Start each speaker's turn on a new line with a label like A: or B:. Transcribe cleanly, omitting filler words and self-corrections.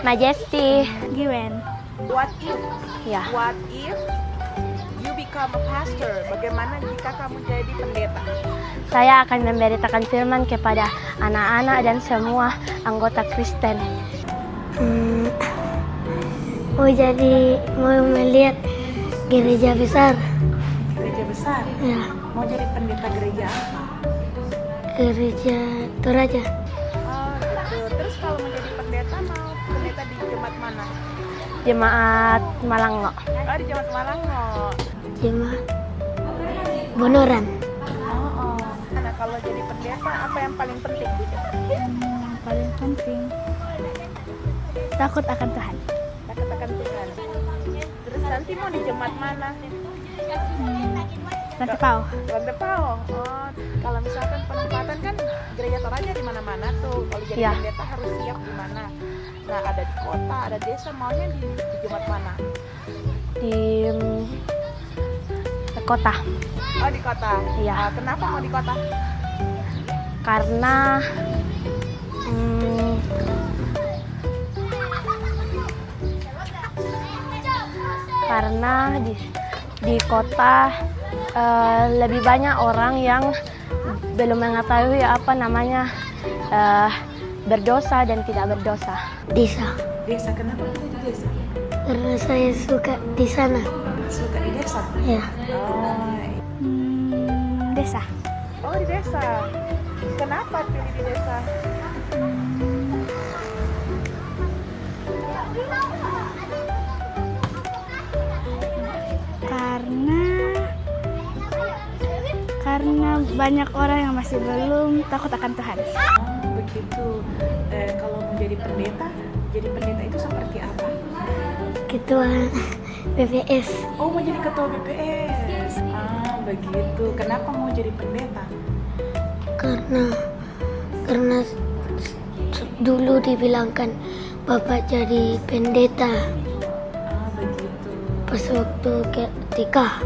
A: Majesty.
B: Given.
C: What if?
A: Ya.
C: What if you become a pastor? Bagaimana jika kamu jadi pendeta?
A: Saya akan memberitakan firman kepada anak-anak dan semua anggota Kristen.
B: Mau melihat gereja besar.
C: Gereja besar?
B: Ya,
C: Mau jadi pendeta gereja apa?
B: gereja Toraja.
C: Oh gitu. Terus kalau mau jadi pendeta, mau pendeta di jemaat mana?
A: Jemaat Malango.
C: Oh di jemaat Malango.
B: Jemaat Bonoran.
C: Oh. Nah kalau jadi pendeta, apa yang paling penting?
B: Paling penting takut akan Tuhan.
C: Takut akan Tuhan. Terus nanti mau di jemaat mana?
B: Nanti Pau.
C: Pau. Oh, kalau misalkan penempatan kan gereja Toraja di mana-mana tuh. Kalau jadi
A: Iya.
C: pendeta harus siap di mana. Nah, ada di kota, ada desa, maunya di jemaat mana?
A: Di kota.
C: Oh, di kota.
A: Iya.
C: Kenapa mau di kota?
A: Karena di kota lebih banyak orang yang belum mengetahui apa namanya berdosa dan tidak berdosa.
B: Desa.
C: Desa, kenapa pilih di desa?
B: Karena saya suka di sana.
C: Suka di desa?
B: Ya.
C: Oh,
B: Desa.
C: oh di desa. Kenapa pilih di desa?
B: Karena banyak orang yang masih belum takut akan Tuhan.
C: Oh, begitu. Kalau mau jadi pendeta itu seperti apa?
B: Ketua BPS.
C: Oh, mau jadi ketua BPS. Ah, begitu. Kenapa mau jadi pendeta?
B: Karena dulu dibilangkan Bapak jadi pendeta
C: Ah, begitu.
B: pas waktu ketika